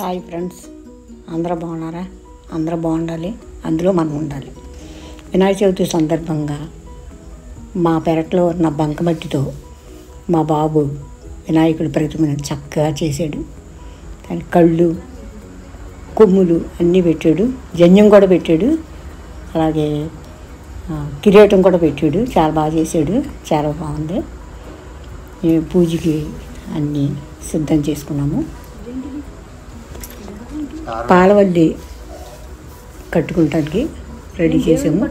Hi friends, అందరూ బాగున్నారా? అందరూ బాగుండాలి, అందులో మనం ఉండాలి. వినాయక చవితి సందర్భంగా మా పెరట్లో ఉన్న బంకమట్టితో మా బాబు వినాయకుడి ప్రతిమను చక్కగా చేశాడు. దాని కళ్ళు, కొమ్ములు అన్నీ పెట్టాడు, జన్యం కూడా పెట్టాడు, అలాగే కిరీటం కూడా పెట్టాడు. చాలా బాగా చేశాడు, చాలా బాగుంది. పూజకి అన్నీ సిద్ధం చేసుకున్నాము. పాలవల్లి కట్టుకుంటానికి రెడీ చేసాము.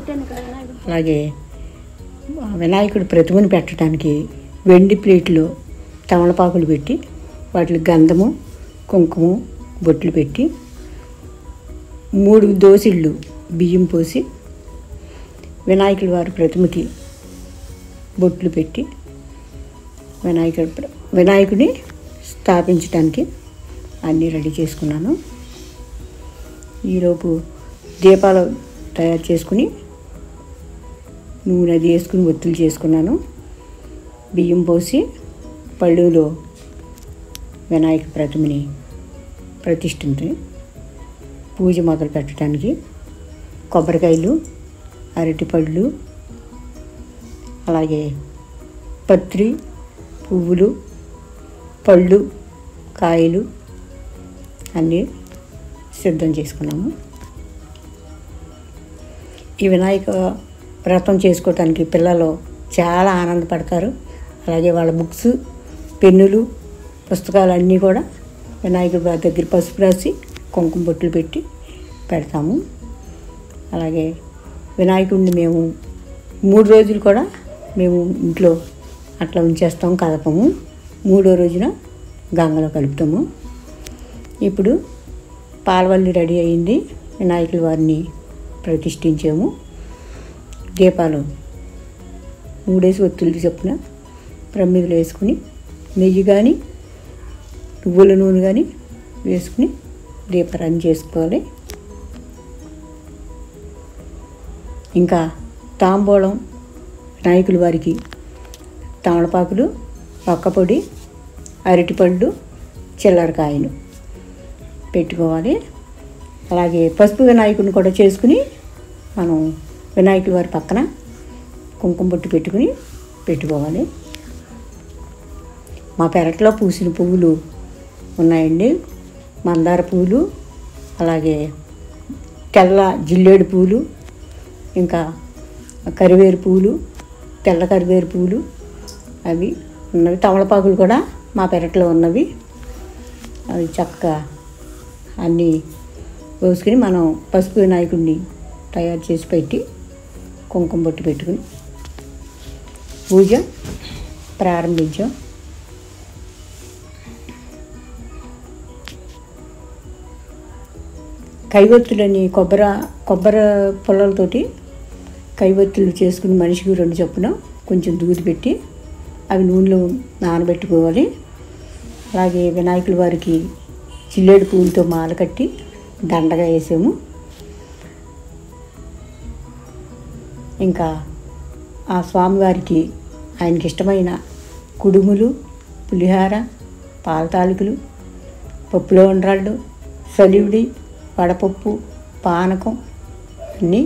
అలాగే వినాయకుడి ప్రతిమను పెట్టడానికి వెండి ప్లేట్లో తమలపాకులు పెట్టి వాటికి గంధము, కుంకుమ, బొట్లు పెట్టి 3 దోసిళ్ళు బియ్యం పోసి వినాయకుడి వారి ప్రతిమకి బొట్లు పెట్టి వినాయకుడిని స్థాపించడానికి అన్నీ రెడీ చేసుకున్నాను. ఈలోపు దీపాలు తయారు చేసుకుని నూనె అది వేసుకుని ఒత్తులు చేసుకున్నాను. బియ్యం పోసి పళ్ళులో వినాయక ప్రతిమని ప్రతిష్ఠించి పూజ మొదలు పెట్టడానికి కొబ్బరికాయలు, అరటిపళ్ళు, అలాగే పత్రి, పువ్వులు, పళ్ళు, కాయలు అన్నీ సిద్ధం చేసుకున్నాము. ఈ వినాయక వ్రతం చేసుకోవటానికి పిల్లలు చాలా ఆనందపడతారు. అలాగే వాళ్ళ బుక్స్, పెన్నులు, పుస్తకాలు అన్నీ కూడా వినాయకుడి దగ్గర పసుపు రాసి కుంకుమ బొట్లు పెట్టి పెడతాము. అలాగే వినాయకుడిని మేము 3 రోజులు కూడా మేము ఇంట్లో అట్లా ఉంచేస్తాము, కదపము. 3వ రోజున గంగలో కలుపుతాము. ఇప్పుడు పాలవల్లి రెడీ అయింది. వినాయకుడి వారిని ప్రతిష్ఠించాము. దీపాలు 3 ఒత్తులు చొప్పున ప్రమిదలు వేసుకుని నెయ్యి కానీ నువ్వుల నూనె కానీ వేసుకుని దీపారాధన చేసుకోవాలి. ఇంకా తాంబూలం వినాయకుల వారికి తమలపాకులు, ఒక్కపొడి, అరటిపళ్ళు, చిల్లరకాయలు పెట్టుకోవాలి. అలాగే పసుపు వినాయకుడిని కూడా చేసుకుని మనం వినాయకుల వారి పక్కన కుంకుమ బొట్టు పెట్టుకోవాలి. మా పెరట్లో పూసిన పువ్వులు ఉన్నాయండి. మందార పువ్వులు, అలాగే తెల్ల జిల్లేడు పువ్వులు, ఇంకా కరివేరు పువ్వులు, తెల్ల కరివేరు పువ్వులు అవి ఉన్నవి. తమలపాకులు కూడా మా పెరట్లో ఉన్నవి. అవి చక్కగా అన్నీ పోసుకుని మనం పసుపు వినాయకుడిని తయారు చేసి పెట్టి కుంకుమ బొట్టు పెట్టుకుని పూజ ప్రారంభించాం. కైవత్తులని కొబ్బరి పొలాలతోటి కైవత్తులు చేసుకుని మనిషికి 2 చొప్పున కొంచెం దూది పెట్టి అవి నూనెలో నానబెట్టుకోవాలి. అలాగే వినాయకుల వారికి చిల్లేడు పువ్వులతో మాల కట్టి దండగా వేసాము. ఇంకా ఆ స్వామివారికి ఆయనకి ఇష్టమైన కుడుములు, పులిహార, పాల తాలికలు, పప్పులో ఉండ్రాళ్ళు, సలివిడి, వడపప్పు, పానకం అన్నీ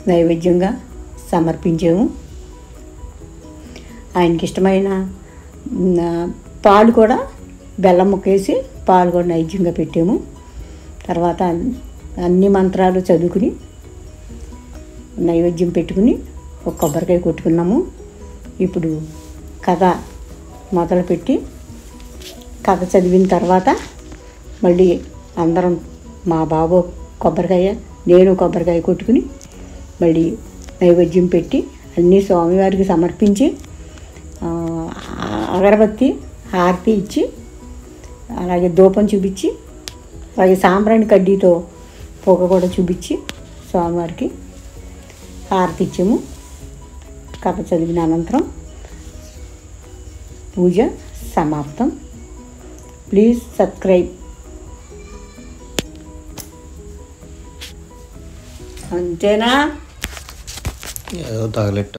నైవేద్యంగా సమర్పించాము. ఆయనకి ఇష్టమైన పాలు కూడా బెల్లం ముక్కేసి పాలు కూడా నైవేద్యంగా పెట్టాము. తర్వాత అన్ని మంత్రాలు చదువుకుని నైవేద్యం పెట్టుకుని ఒక కొబ్బరికాయ కొట్టుకున్నాము. ఇప్పుడు కథ మొదలుపెట్టి కథ చదివిన తర్వాత మళ్ళీ అందరం మా బాబు కొబ్బరికాయ, నేను కొబ్బరికాయ కొట్టుకుని మళ్ళీ నైవేద్యం పెట్టి అన్నీ స్వామివారికి సమర్పించి అగరబత్తి, హారతి ఇచ్చి, అలాగే ధూపం చూపించి, అలాగే సాంబ్రాణి కడ్డీతో పొగ కూడా చూపించి స్వామివారికి హారతి ఇచ్చాము. కథ చదివిన అనంతరం పూజ సమాప్తం. Please subscribe. అంతేనా? ఏదో తగలెట్ట.